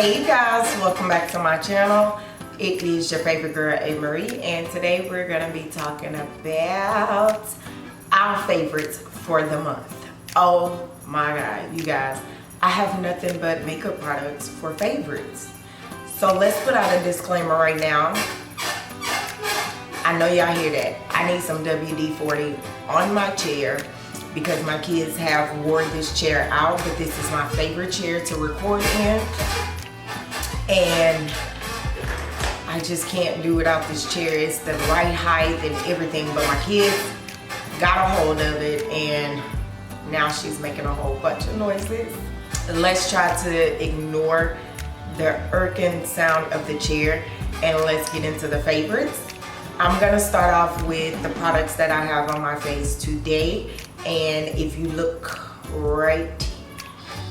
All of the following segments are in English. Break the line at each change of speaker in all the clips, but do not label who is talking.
Hey you guys, welcome back to my channel. It is your favorite girl, A.MaRee, and today we're gonna be talking about our favorites for the month. Oh my god, you guys, I have nothing but makeup products for favorites. So let's put out a disclaimer right now. I know y'all hear that. I need some WD-40 on my chair because my kids have wore this chair out, but this is my favorite chair to record in. And I just can't do without this chair. It's the right height and everything, but my kids got a hold of it and now she's making a whole bunch of noises. Let's try to ignore the irking sound of the chair and let's get into the favorites. I'm gonna start off with the products that I have on my face today. And if you look right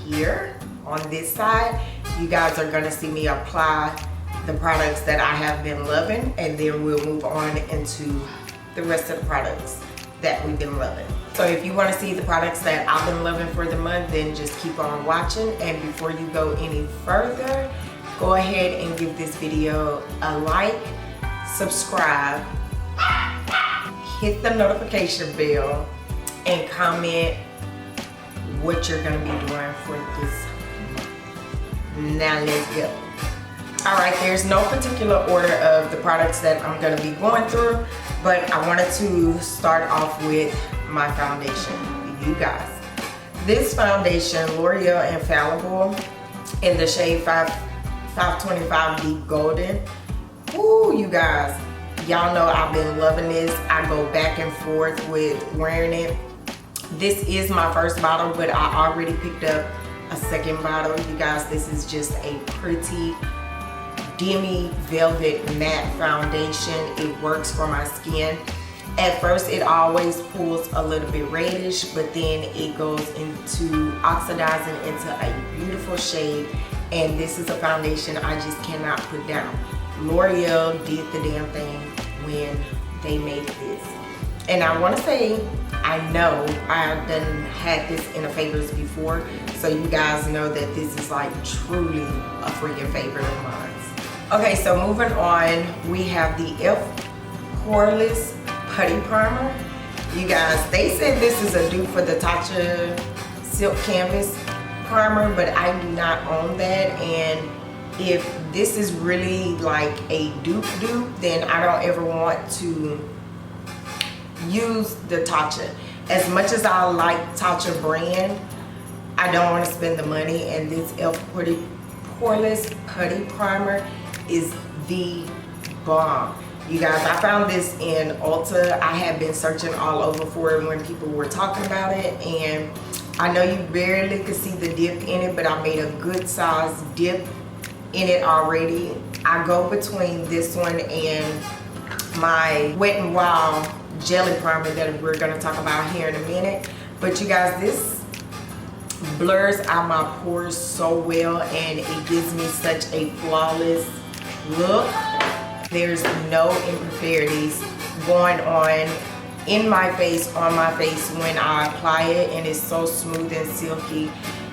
here on this side, you guys are gonna see me apply the products that I have been loving, and then we'll move on into the rest of the products that we've been loving. So if you wanna see the products that I've been loving for the month, then just keep on watching. And before you go any further, go ahead and give this video a like, subscribe, hit the notification bell, and comment what you're gonna be doing for this month. Now let's go. All right, there's no particular order of the products that I'm gonna be going through, but I wanted to start off with my foundation, you guys. This foundation, L'Oreal Infallible, in the shade 525 Deep Golden. Ooh, you guys, y'all know I've been loving this. I go back and forth with wearing it. This is my first bottle, but I already picked up a second bottle. You guys, this is just a pretty demi velvet matte foundation. It works for my skin. At first, it always pulls a little bit reddish, but then it goes into oxidizing into a beautiful shade. And this is a foundation I just cannot put down. L'Oreal did the damn thing when they made this. And I want to say, I know I've done had this in a favorites before, so you guys know that this is like truly a freaking favorite of mine. Okay, so moving on, we have the e.l.f. Poreless Putty Primer. You guys, they said this is a dupe for the Tatcha Silk Canvas Primer, but I do not own that. And if this is really like a dupe, then I don't ever want to use the Tatcha. As much as I like Tatcha brand, I don't want to spend the money, and this e.l.f. Poreless Putty Primer is the bomb. You guys, I found this in Ulta. I have been searching all over for it when people were talking about it, and I know you barely could see the dip in it, but I made a good size dip in it already. I go between this one and my Wet n Wild jelly primer that we're going to talk about here in a minute. But you guys, this blurs out my pores so well, and it gives me such a flawless look. There's no imperfections going on in my face, on my face when I apply it, and it's so smooth and silky,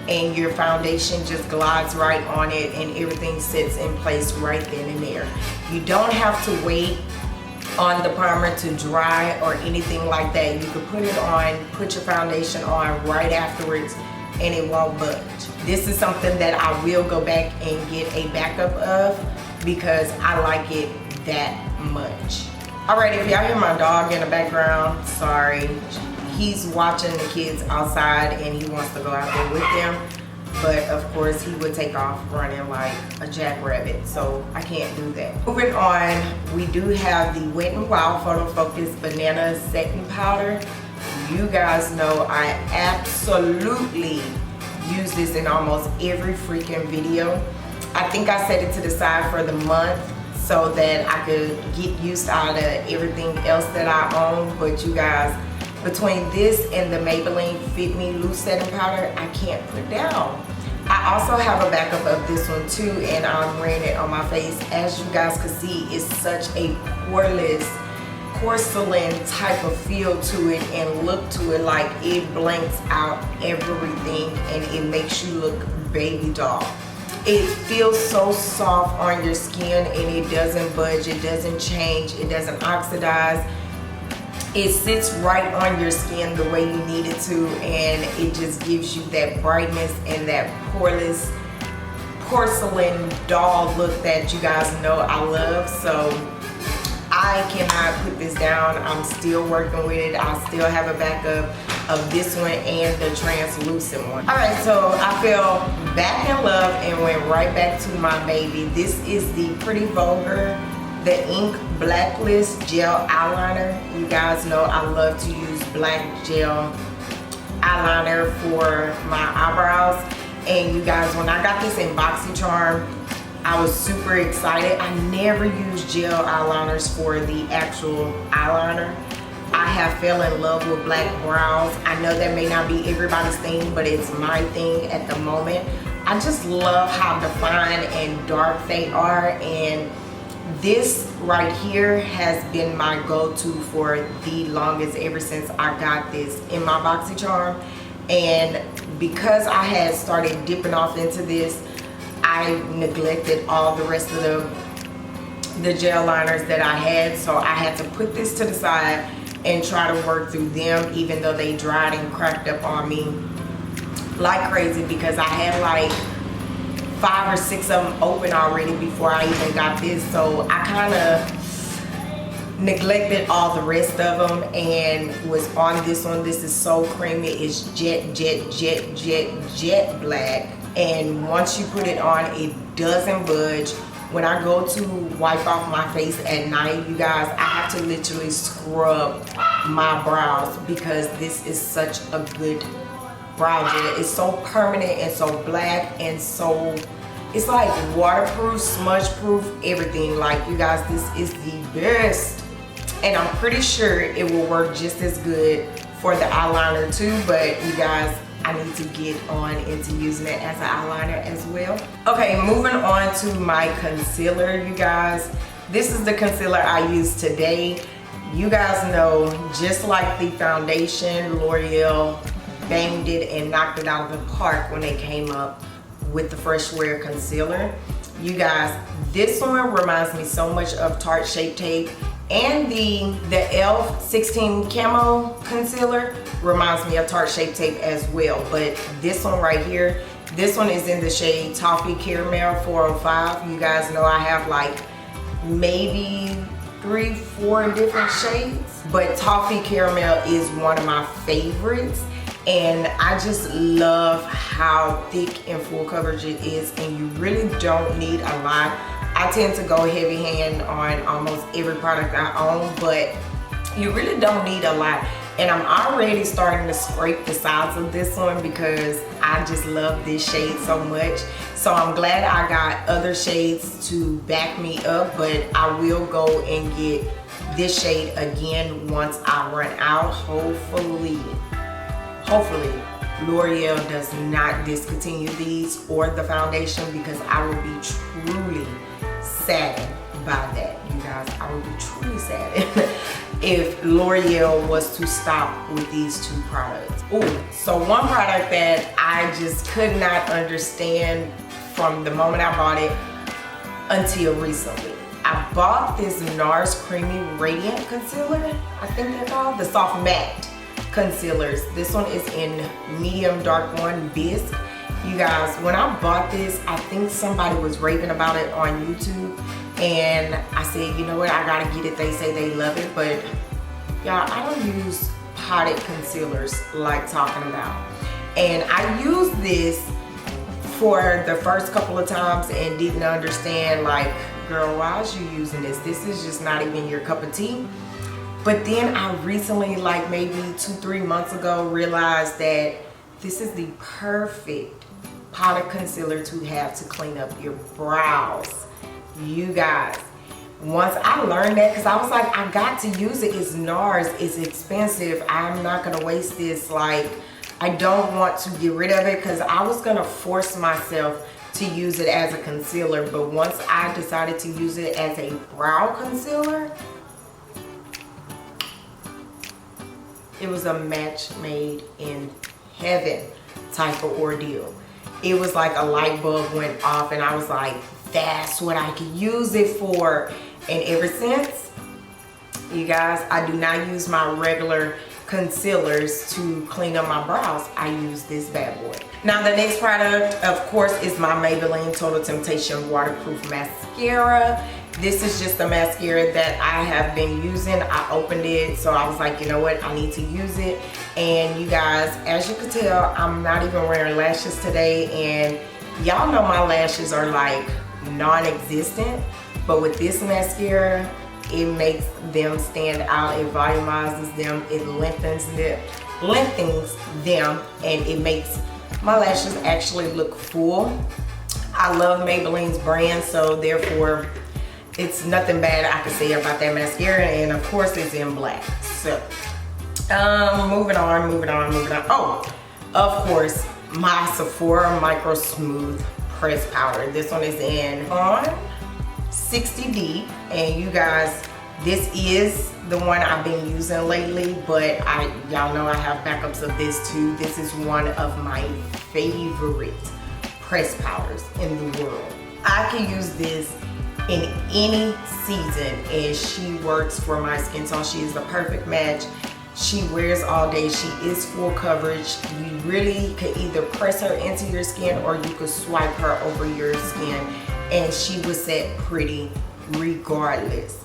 and your foundation just glides right on it and everything sits in place right then and there. You don't have to wait on the primer to dry or anything like that. You can put it on, put your foundation on right afterwards, and it won't budge. This is something that I will go back and get a backup of because I like it that much. All right, if y'all hear my dog in the background, sorry. He's watching the kids outside and he wants to go out there with them. But of course he would take off running like a jackrabbit, so I can't do that. Moving on, we do have the Wet n Wild Photo Focus Banana Setting Powder. You guys know I absolutely use this in almost every freaking video. I think I set it to the side for the month so that I could get used out of everything else that I own. But you guys, between this and the Maybelline Fit Me Loose Setting Powder, I can't put down. I also have a backup of this one too, and I'm wearing it on my face. As you guys can see, it's such a poreless, porcelain type of feel to it and look to it. Like it blanks out everything and it makes you look baby doll. It feels so soft on your skin and it doesn't budge, it doesn't change, it doesn't oxidize. It sits right on your skin the way you need it to, and it just gives you that brightness and that poreless porcelain doll look that you guys know I love. So I cannot put this down. I'm still working with it. I still have a backup of this one and the translucent one. All right, so I fell back in love and went right back to my baby. This is the Pretty Vulgar, the Ink Blacklist Gel Eyeliner. You guys know I love to use black gel eyeliner for my eyebrows. And you guys, when I got this in BoxyCharm, I was super excited. I never used gel eyeliners for the actual eyeliner. I have fell in love with black brows. I know that may not be everybody's thing, but it's my thing at the moment. I just love how defined and dark they are, and this right here has been my go-to for the longest, ever since I got this in my BoxyCharm. And because I had started dipping off into this, I neglected all the rest of the gel liners that I had, so I had to put this to the side and try to work through them, even though they dried and cracked up on me like crazy, because I had like 5 or 6 of them open already before I even got this. So I kind of neglected all the rest of them and was on this one. This is so creamy. It's jet black, and once you put it on, it doesn't budge. When I go to wipe off my face at night, you guys, I have to literally scrub my brows because this is such a good brow gel. It's so permanent and so black and so, it's like waterproof, smudge proof, everything. Like, you guys, this is the best. And I'm pretty sure it will work just as good for the eyeliner too, but you guys, I need to get on into using it as an eyeliner as well. Okay, moving on to my concealer, you guys. This is the concealer I use today. You guys know, just like the foundation, L'Oreal banged it and knocked it out of the park when they came up with the Fresh Wear concealer. You guys, this one reminds me so much of Tarte Shape Tape, and the e.l.f. 16 Camo concealer reminds me of Tarte Shape Tape as well. But this one right here, this one is in the shade Toffee Caramel 405. You guys know I have like maybe 3-4 different shades, but Toffee Caramel is one of my favorites. And I just love how thick and full coverage it is, and you really don't need a lot. I tend to go heavy hand on almost every product I own, but you really don't need a lot. And I'm already starting to scrape the sides of this one because I just love this shade so much. So I'm glad I got other shades to back me up, but I will go and get this shade again once I run out. Hopefully L'Oreal does not discontinue these or the foundation, because I would be truly saddened by that, you guys. I would be truly saddened if L'Oreal was to stop with these 2 products. Ooh, so one product that I just could not understand from the moment I bought it until recently. I bought this NARS Creamy Radiant Concealer. I think they're called the Soft Matte concealers. This one is in medium dark 1 bisque. You guys, when I bought this, I think somebody was raving about it on YouTube, and I said, you know what, I gotta get it. They say they love it, but y'all, I don't use potted concealers like talking about. And I used this for the first couple of times and didn't understand, like, girl, why is you using this? This is just not even your cup of tea. But then I recently, like maybe 2-3 months ago, realized that this is the perfect potted concealer to have to clean up your brows. You guys, once I learned that, because I was like, I got to use it. It's NARS, it's expensive. I'm not gonna waste this. Like, I don't want to get rid of it, because I was gonna force myself to use it as a concealer. But once I decided to use it as a brow concealer, it was a match made in heaven type of ordeal. it was like a light bulb went off and I was like, that's what I could use it for. And ever since, you guys, I do not use my regular concealers to clean up my brows. I use this bad boy. Now the next product, of course, is my Maybelline Total Temptation Waterproof Mascara. This is just a mascara that I have been using. I opened it, so I was like, you know what, I need to use it. And you guys, as you can tell, I'm not even wearing lashes today, and y'all know my lashes are like non-existent, but with this mascara, it makes them stand out, it volumizes them, it lengthens them, and it makes my lashes actually look full. I love Maybelline's brand, so therefore it's nothing bad I can say about that mascara, and of course it's in black. So moving on. Oh, of course, my Sephora Micro Smooth Press Powder. This one is in on 60D, and you guys, this is the one I've been using lately, but y'all know I have backups of this too. This is one of my favorite press powders in the world. I can use this in any season, and she works for my skin tone. She is the perfect match. She wears all day. She is full coverage. You really could either press her into your skin or you could swipe her over your skin, and she will set pretty regardless.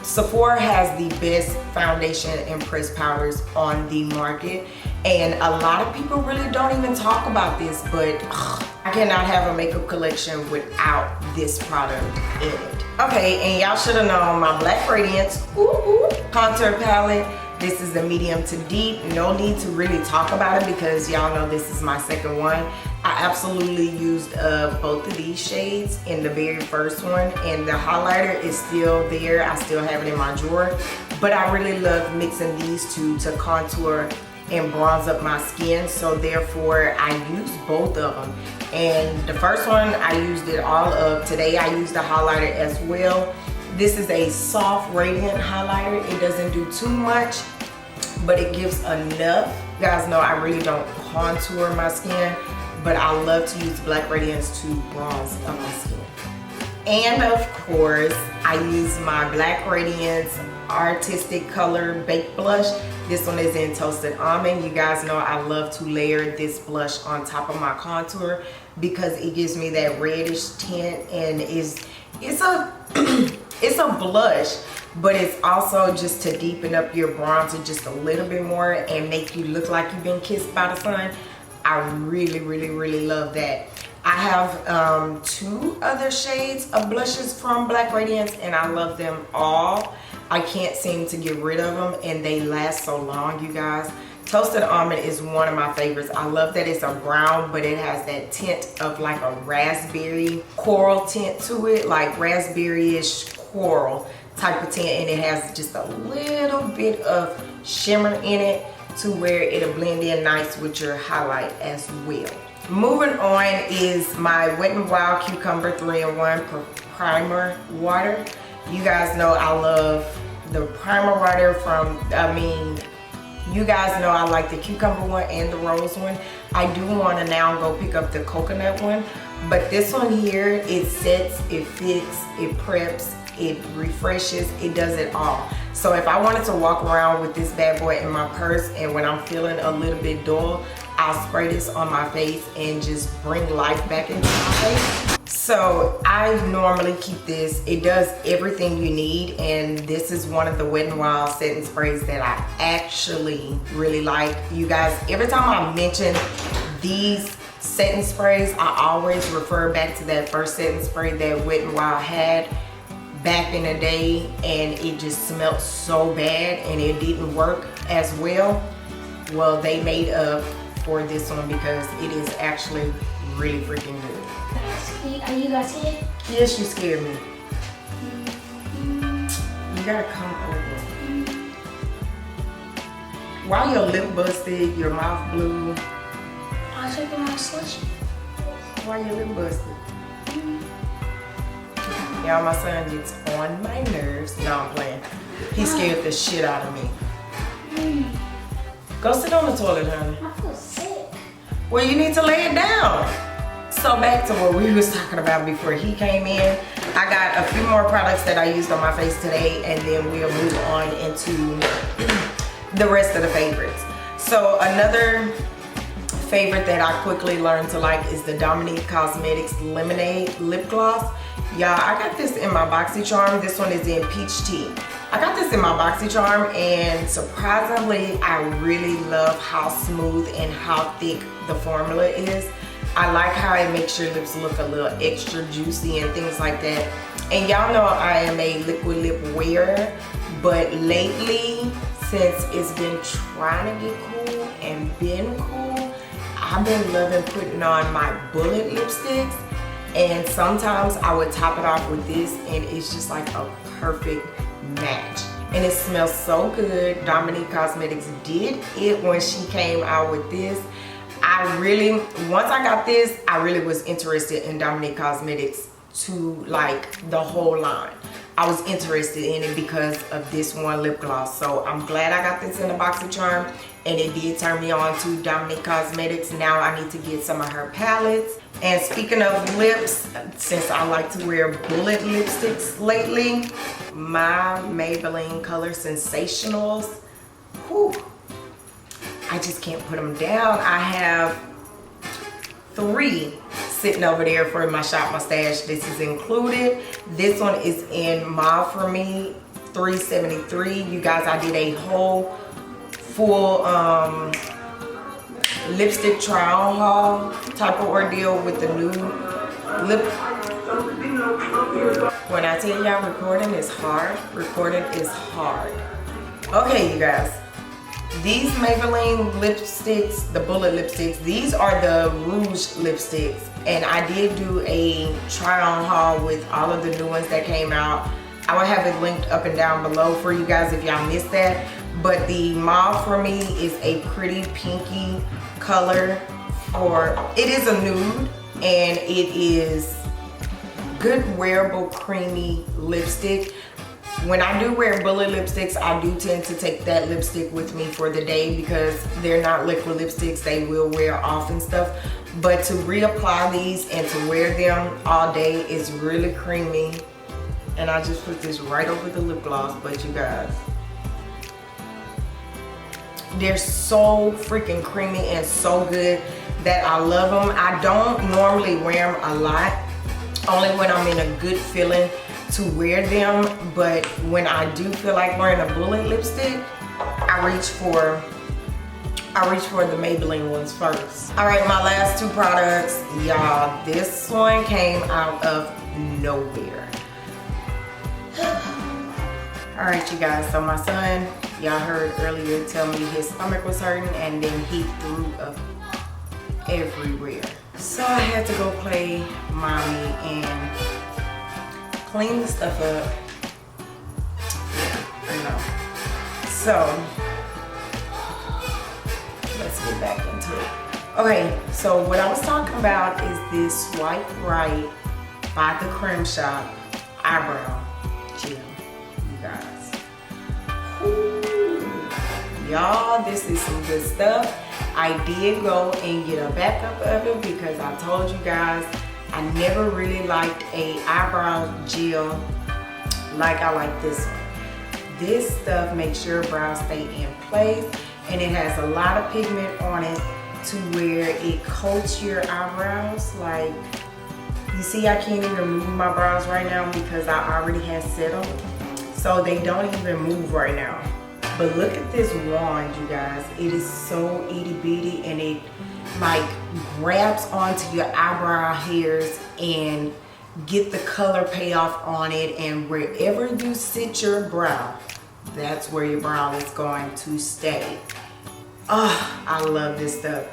Sephora has the best foundation and press powders on the market, and a lot of people really don't even talk about this, but I cannot have a makeup collection without this product in it. Okay, and y'all should have known my Black Radiance contour palette. This is the medium to deep. No need to really talk about it because y'all know this is my second one. I absolutely used both of these shades in the very first one, and the highlighter is still there. I still have it in my drawer, but I really love mixing these two to contour and bronze up my skin, so therefore I use both of them. And the first one I used it all up. Today I used the highlighter as well. This is a soft radiant highlighter. It doesn't do too much, but it gives enough. You guys know I really don't contour my skin, but I love to use Black Radiance to bronze up my skin. And of course, I use my Black Radiance Artistic Color Baked Blush. This one is in Toasted Almond. You guys know I love to layer this blush on top of my contour because it gives me that reddish tint, and it's a it's a blush, but it's also just to deepen up your bronzer just a little bit more and make you look like you've been kissed by the sun. I really love that. I have two other shades of blushes from Black Radiance, and I love them all. I can't seem to get rid of them, and they last so long, you guys. Toasted Almond is one of my favorites. I love that it's a brown, but it has that tint of like a raspberry coral tint to it, like raspberry-ish coral type of tint, and it has just a little bit of shimmer in it to where it'll blend in nice with your highlight as well. Moving on is my Wet n Wild Cucumber 3-in-1 Primer Water. You guys know I love the primer water from, you guys know I like the cucumber one and the rose one. I do want to now go pick up the coconut one, but this one here, it sets, it fits, it preps, it refreshes, it does it all. So if I wanted to walk around with this bad boy in my purse, and when I'm feeling a little bit dull, I'll spray this on my face and just bring life back into my face. So I normally keep this. It does everything you need, and this is one of the Wet n Wild setting sprays that I actually really like. You guys, every time I mention these setting sprays, I always refer back to that first setting spray that Wet n Wild had back in the day, and it just smelled so bad and it didn't work as well. Well, they made up for this one because it is actually really freaking good.
Are you guys scared?
Yes, you scared me. You gotta come over. Why your lip busted, your mouth blue?
I was drinking my slush.
Why your lip busted? Y'all, my son gets on my nerves. No, I'm playing. He scared the shit out of me. Go sit on the toilet, honey.
I feel sick.
Well, you need to lay it down. So back to what we was talking about before he came in. I got a few more products that I used on my face today, and then we'll move on into the rest of the favorites. So another favorite that I quickly learned to like is the Dominique Cosmetics Lemonade Lip Gloss. Y'all, I got this in my BoxyCharm. This one is in Peach Tea. I got this in my BoxyCharm, and surprisingly, I really love how smooth and how thick the formula is. I like how it makes your lips look a little extra juicy and things like that. And y'all know I am a liquid lip wearer, but lately, since it's been trying to get cool and been cool, I've been loving putting on my bullet lipsticks. And sometimes I would top it off with this, and it's just like a perfect match. And it smells so good. Dominique Cosmetics did it when she came out with this. Once I got this, I really was interested in Dominique Cosmetics to like the whole line. I was interested in it because of this one lip gloss. So I'm glad I got this in the BoxyCharm, and it did turn me on to Dominique Cosmetics. Now I need to get some of her palettes. And speaking of lips, since I like to wear bullet lipsticks lately, my Maybelline Color Sensationals, whew, I just can't put them down. I have 3 sitting over there for my Shop My Stash. This is included. This one is in Mauve for Me 373. You guys, I did a whole full lipstick try-on haul type of ordeal with the new lip. When I tell y'all recording is hard, recording is hard. Okay, you guys. These Maybelline lipsticks, the bullet lipsticks, these are the Rouge lipsticks. And I did do a try-on haul with all of the new ones that came out. I will have it linked up and down below for you guys if y'all missed that. But the Mauve for Me is a pretty pinky color. It is a nude, and it is good wearable creamy lipstick. When I do wear bullet lipsticks, I do tend to take that lipstick with me for the day because they're not liquid lipsticks. They will wear off and stuff. But to reapply these and to wear them all day is really creamy. And I just put this right over the lip gloss, but you guys, they're so freaking creamy and so good that I love them. I don't normally wear them a lot, only when I'm in a good feeling to wear them. But when I do feel like wearing a bullet lipstick, I reach for the Maybelline ones first. All right, my last 2 products, y'all. This one came out of nowhere. All right, you guys, so my son, y'all heard earlier, tell me his stomach was hurting, and then he threw up everywhere. So I had to go play mommy and clean the stuff up. I know. So let's get back into it. Okay, so what I was talking about is this Swipe Right by the Creme Shop eyebrow gel, you guys. Y'all, this is some good stuff. I did go and get a backup of it because I told you guys I never really liked a eyebrow gel like I like this one. This stuff makes your brows stay in place, and it has a lot of pigment on it to where it coats your eyebrows. Like, you see, I can't even move my brows right now because I already have set them, so they don't even move right now. But look at this wand, you guys. It is so itty bitty, and it like grabs onto your eyebrow hairs and get the color payoff on it, and wherever you sit your brow, that's where your brow is going to stay. Oh, I love this stuff.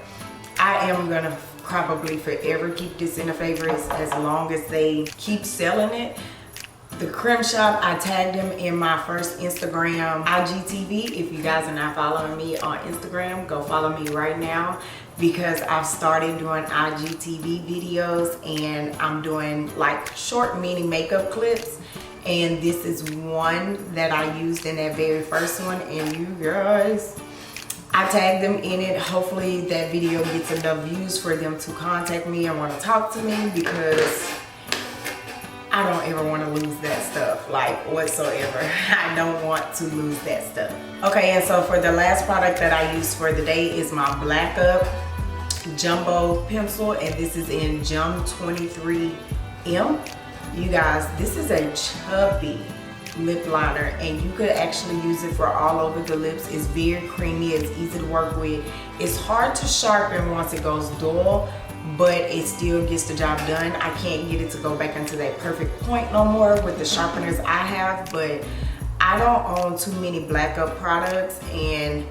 I am gonna probably forever keep this in the favorites as long as they keep selling it. The Creme Shop, I tagged them in my first Instagram IGTV. If you guys are not following me on Instagram, go follow me right now, because I've started doing IGTV videos, and I'm doing like short mini makeup clips. And this is one that I used in that very first one, and you guys, I tagged them in it. Hopefully that video gets enough views for them to contact me and want to talk to me, because I don't ever want to lose that stuff, like whatsoever. I don't want to lose that stuff. Okay, and so for the last product that I use for the day is my Black Up Jumbo Pencil, and this is in Jum 23M. You guys, this is a chubby lip liner, and you could actually use it for all over the lips. It's very creamy, it's easy to work with. It's hard to sharpen once it goes dull, but it still gets the job done. I can't get it to go back into that perfect point no more with the sharpeners I have, but I don't own too many Black Up products, and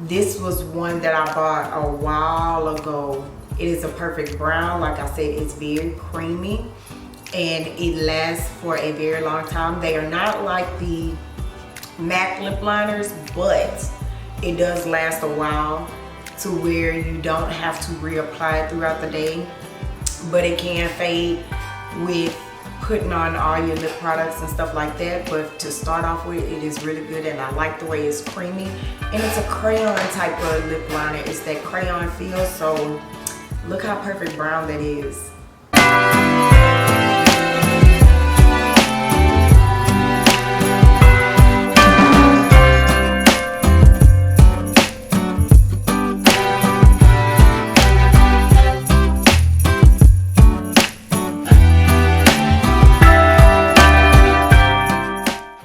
this was one that I bought a while ago. It is a perfect brown. Like I said, it's very creamy and it lasts for a very long time. They are not like the MAC lip liners, but it does last a while to where you don't have to reapply it throughout the day, but it can fade with putting on all your lip products and stuff like that. But to start off with, it is really good, and I like the way it's creamy, and it's a crayon type of lip liner. It's that crayon feel, so look how perfect brown that is.